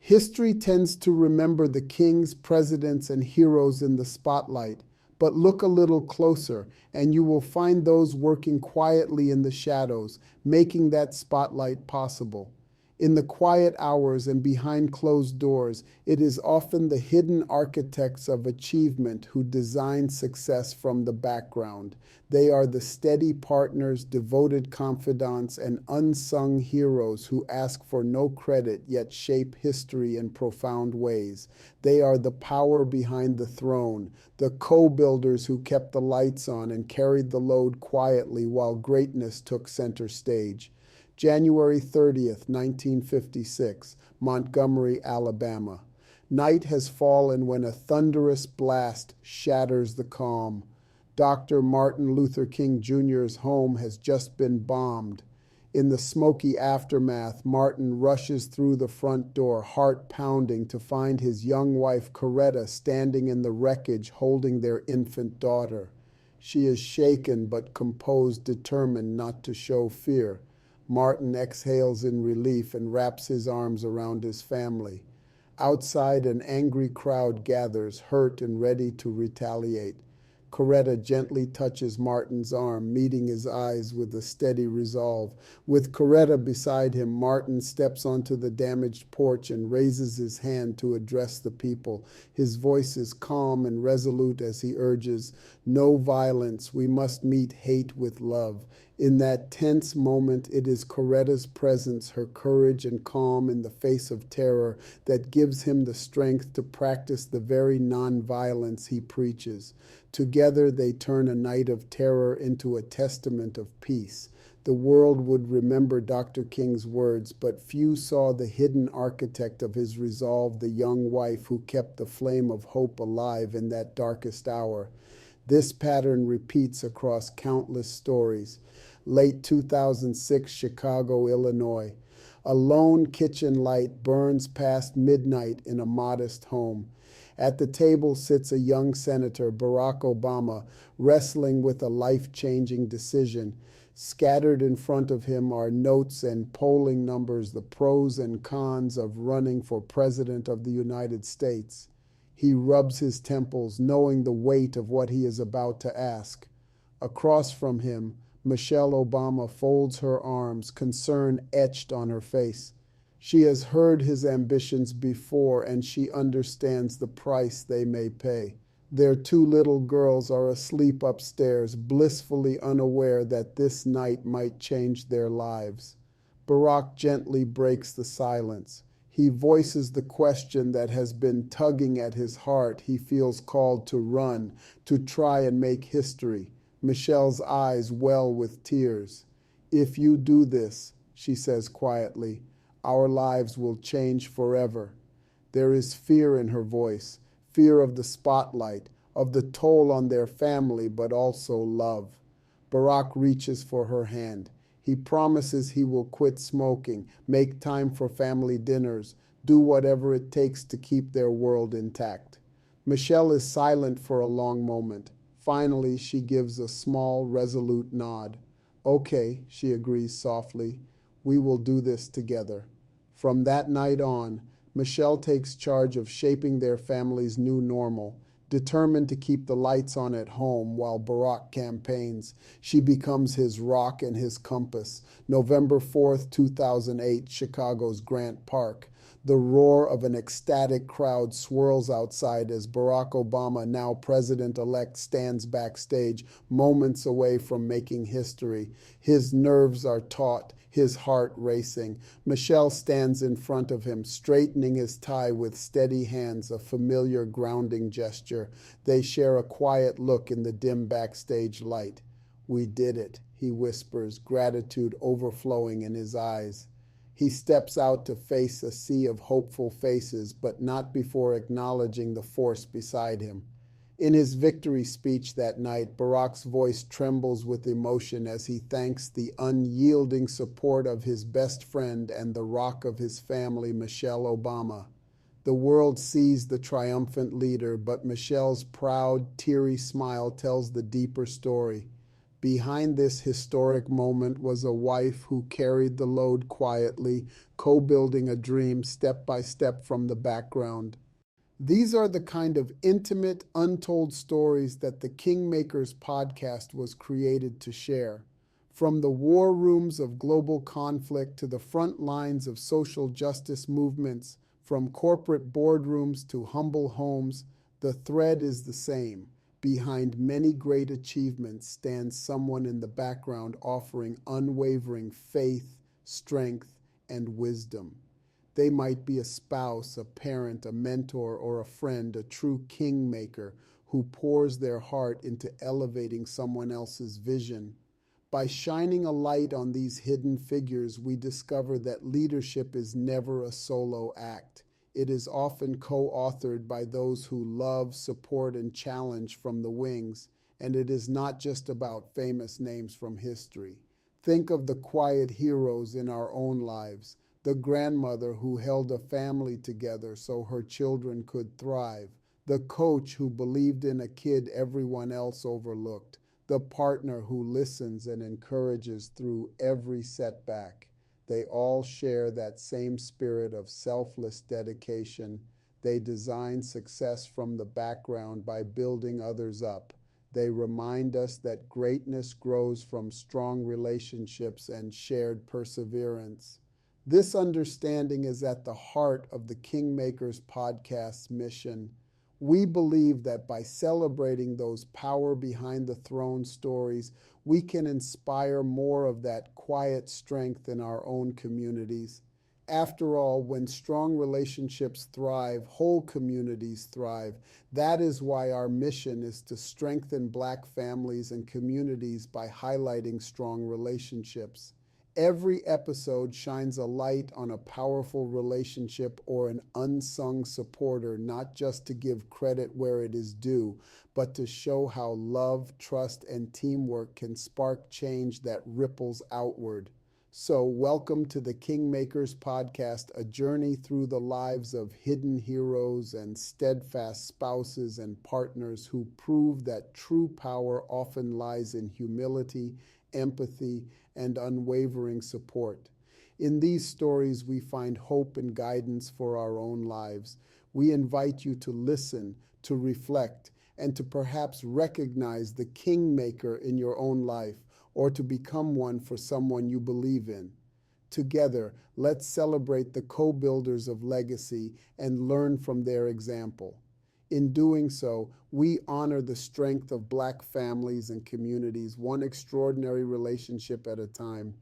History tends to remember the kings, presidents, and heroes in the spotlight, but look a little closer and you will find those working quietly in the shadows, making that spotlight possible. In the quiet hours and behind closed doors, it is often the hidden architects of achievement who design success from the background. They are the steady partners, devoted confidants, and unsung heroes who ask for no credit yet shape history in profound ways. They are the power behind the throne, the co-builders who kept the lights on and carried the load quietly while greatness took center stage. January 30th, 1956, Montgomery, Alabama. Night has fallen when a thunderous blast shatters the calm. Dr. Martin Luther King Jr.'s home has just been bombed. In the smoky aftermath, Martin rushes through the front door, heart pounding, to find his young wife Coretta standing in the wreckage holding their infant daughter. She is shaken but composed, determined not to show fear. Martin exhales in relief and wraps his arms around his family. Outside, an angry crowd gathers, hurt and ready to retaliate. Coretta gently touches Martin's arm, meeting his eyes with a steady resolve. With Coretta beside him, Martin steps onto the damaged porch and raises his hand to address the people. His voice is calm and resolute as he urges, "No violence, we must meet hate with love." In that tense moment, it is Coretta's presence, her courage and calm in the face of terror, that gives him the strength to practice the very nonviolence he preaches. Together, they turn a night of terror into a testament of peace. The world would remember Dr. King's words, but few saw the hidden architect of his resolve, the young wife who kept the flame of hope alive in that darkest hour. This pattern repeats across countless stories. Late 2006, Chicago, Illinois. A lone kitchen light burns past midnight in a modest home. At the table sits a young senator, Barack Obama, wrestling with a life-changing decision. Scattered in front of him are notes and polling numbers, the pros and cons of running for president of the United States. He rubs his temples, knowing the weight of what he is about to ask. Across from him, Michelle Obama folds her arms, concern etched on her face. She has heard his ambitions before, and she understands the price they may pay. Their two little girls are asleep upstairs, blissfully unaware that this night might change their lives. Barack gently breaks the silence. He voices the question that has been tugging at his heart. He feels called to run, to try and make history. Michelle's eyes well with tears. "If you do this," she says quietly, "our lives will change forever." There is fear in her voice, fear of the spotlight, of the toll on their family, but also love. Barack reaches for her hand. He promises he will quit smoking, make time for family dinners, do whatever it takes to keep their world intact. Michelle is silent for a long moment. Finally, she gives a small, resolute nod. "Okay," she agrees softly, "we will do this together." From that night on, Michelle takes charge of shaping their family's new normal. Determined to keep the lights on at home while Barack campaigns, she becomes his rock and his compass. November 4th, 2008, Chicago's Grant Park. The roar of an ecstatic crowd swirls outside as Barack Obama, now president-elect, stands backstage, moments away from making history. His nerves are taut, his heart racing. Michelle stands in front of him, straightening his tie with steady hands, a familiar grounding gesture. They share a quiet look in the dim backstage light. "We did it," he whispers, gratitude overflowing in his eyes. He steps out to face a sea of hopeful faces, but not before acknowledging the force beside him. In his victory speech that night, Barack's voice trembles with emotion as he thanks the unyielding support of his best friend and the rock of his family, Michelle Obama. The world sees the triumphant leader, but Michelle's proud, teary smile tells the deeper story. Behind this historic moment was a wife who carried the load quietly, co-building a dream step by step from the background. These are the kind of intimate, untold stories that the Kingmakers podcast was created to share. From the war rooms of global conflict to the front lines of social justice movements, from corporate boardrooms to humble homes, the thread is the same. Behind many great achievements stands someone in the background offering unwavering faith, strength, and wisdom. They might be a spouse, a parent, a mentor, or a friend, a true kingmaker who pours their heart into elevating someone else's vision. By shining a light on these hidden figures, we discover that leadership is never a solo act. It is often co-authored by those who love, support, and challenge from the wings, and it is not just about famous names from history. Think of the quiet heroes in our own lives. The grandmother who held a family together so her children could thrive. The coach who believed in a kid everyone else overlooked. The partner who listens and encourages through every setback. They all share that same spirit of selfless dedication. They design success from the background by building others up. They remind us that greatness grows from strong relationships and shared perseverance. This understanding is at the heart of the Kingmakers podcast's mission. We believe that by celebrating those power behind the throne stories, we can inspire more of that quiet strength in our own communities. After all, when strong relationships thrive, whole communities thrive. That is why our mission is to strengthen Black families and communities by highlighting strong relationships. Every episode shines a light on a powerful relationship or an unsung supporter, not just to give credit where it is due, but to show how love, trust, and teamwork can spark change that ripples outward. So, welcome to the Kingmakers podcast, a journey through the lives of hidden heroes and steadfast spouses and partners who prove that true power often lies in humility, empathy, and unwavering support. In these stories, we find hope and guidance for our own lives. We invite you to listen, to reflect, and to perhaps recognize the kingmaker in your own life, or to become one for someone you believe in. Together, let's celebrate the co-builders of legacy and learn from their example. In doing so, we honor the strength of Black families and communities, one extraordinary relationship at a time.